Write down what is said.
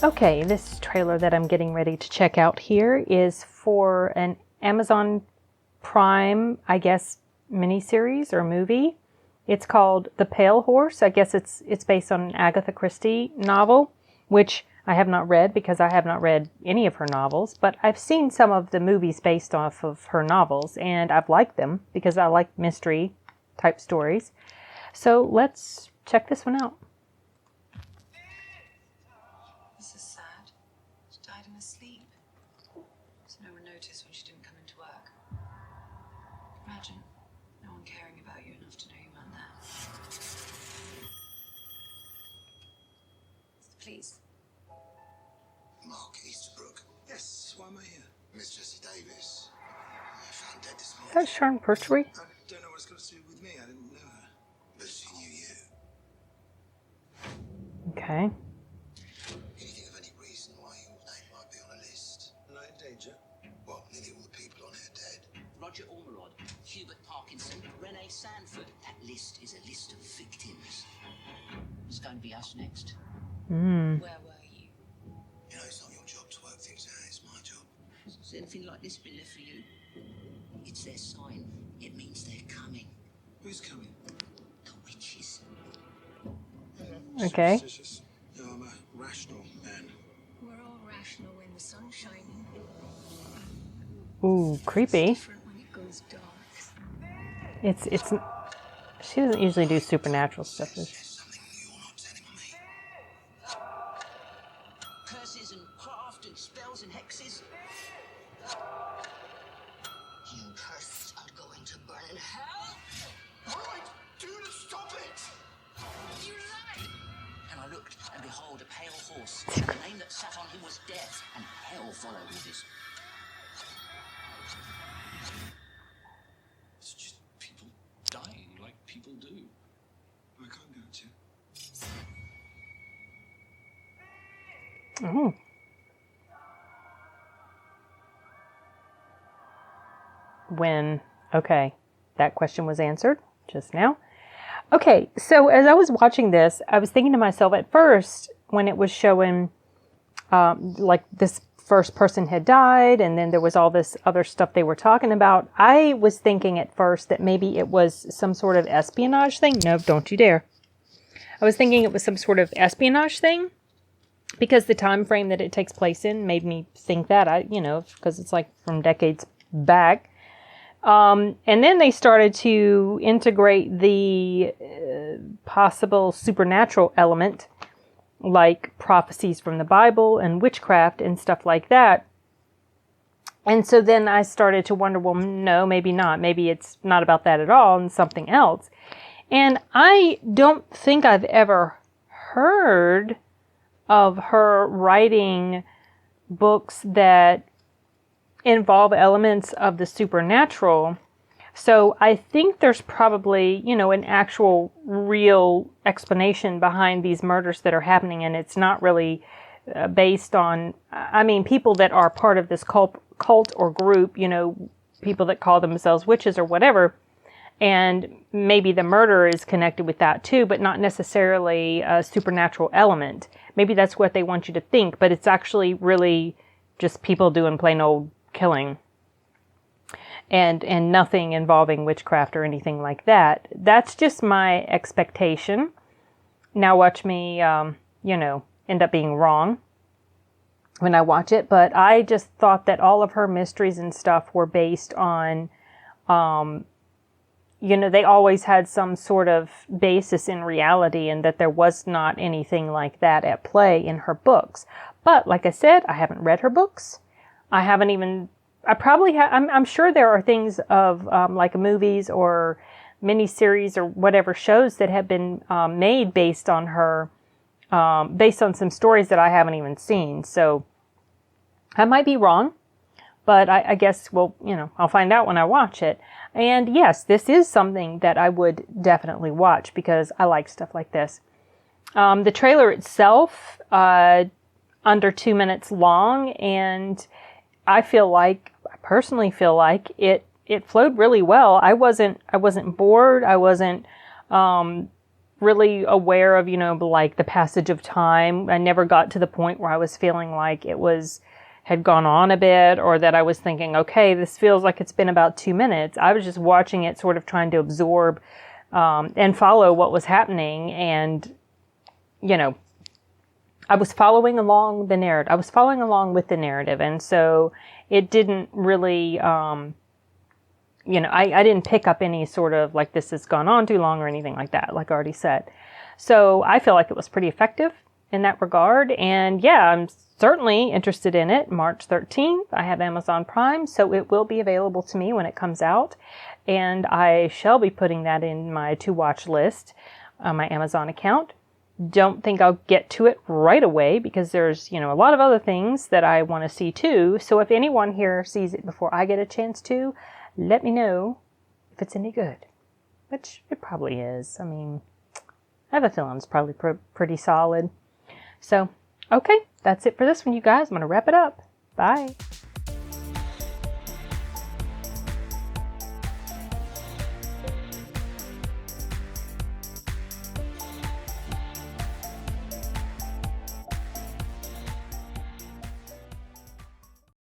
Okay, this trailer that I'm getting ready to check out here is for an Amazon Prime, I guess, miniseries or movie. It's called The Pale Horse. I guess it's based on an Agatha Christie novel, which I have not read because I have not read any of her novels, but I've seen some of the movies based off of her novels, and I've liked them because I like mystery type stories. So let's check this one out. This is sad. She died in her sleep. So no one noticed when she didn't come into work. Imagine no one caring about you enough to know you weren't there. Please. Mark Easterbrook. Yes, why am I here? Miss Jessie Davis. I found dead this morning. That's Sharon Pertwee. I don't know what it's got to do with me. I didn't know her. But she knew you. Okay. Can you think of any reason why your name might be on a list? Am I in danger? Well, nearly all the people on it are dead. Roger Ormerod, Hubert Parkinson, Renee Sanford. That list is a list of victims. It's going to be us next. Mm. Where were you? You know, it's not your job to work things out. It's my job. Has anything like this been left for you? It's their sign. It means they're coming. Who's coming? The witches. Okay. Superstitious. No, I'm a rational man. We're all rational when the sun's shining. Ooh, creepy. Different when it goes dark. It's she doesn't usually do supernatural stuff. Does she? There's something you're not telling me. Curses and craft and spells and hexes. You curses are going to burn in hell. All right, do stop it! You lied! And I looked, and behold, a pale horse. And the name that sat on him was Death, and hell followed with this. It's just people dying like people do. I can't go to. Oh. Okay, that question was answered just now. Okay, so as I was watching this, I was thinking to myself at first when it was showing like this first person had died and then there was all this other stuff they were talking about, I was thinking at first that maybe it was some sort of espionage thing. No, don't you dare. I was thinking it was some sort of espionage thing because the time frame that it takes place in made me think that, because it's like from decades back. And then they started to integrate the possible supernatural element, like prophecies from the Bible and witchcraft and stuff like that. And so then I started to wonder, well, no, maybe not. Maybe it's not about that at all and something else. And I don't think I've ever heard of her writing books that involve elements of the supernatural. So I think there's probably, an actual real explanation behind these murders that are happening, and it's not really based on, people that are part of this cult or group, people that call themselves witches or whatever, and maybe the murder is connected with that too, but not necessarily a supernatural element. Maybe that's what they want you to think, but it's actually really just people doing plain old killing and nothing involving witchcraft or anything like that. That's just my expectation. Now watch me, end up being wrong when I watch it, but I just thought that all of her mysteries and stuff were based on, they always had some sort of basis in reality and that there was not anything like that at play in her books. But like I said, I haven't read her books. I'm sure there are things of like movies or miniseries or whatever shows that have been made based on her, based on some stories that I haven't even seen. So I might be wrong, but I guess, I'll find out when I watch it. And yes, this is something that I would definitely watch because I like stuff like this. The trailer itself, under 2 minutes long, and I personally feel like it flowed really well. I wasn't bored. I wasn't really aware of, like the passage of time. I never got to the point where I was feeling like had gone on a bit, or that I was thinking, okay, this feels like it's been about 2 minutes. I was just watching it, sort of trying to absorb and follow what was happening. And, I was following along the narrative. I was following along with the narrative. And so it didn't really, I didn't pick up any sort of like this has gone on too long or anything like that, like I already said. So I feel like it was pretty effective in that regard. And yeah, I'm certainly interested in it. March 13th, I have Amazon Prime, so it will be available to me when it comes out. And I shall be putting that in my to-watch list on my Amazon account. Don't think I'll get to it right away because there's, a lot of other things that I want to see too. So if anyone here sees it before I get a chance to, let me know if it's any good, which it probably is. I mean, I have a feeling it's probably pretty solid. So, okay, that's it for this one, you guys. I'm going to wrap it up. Bye.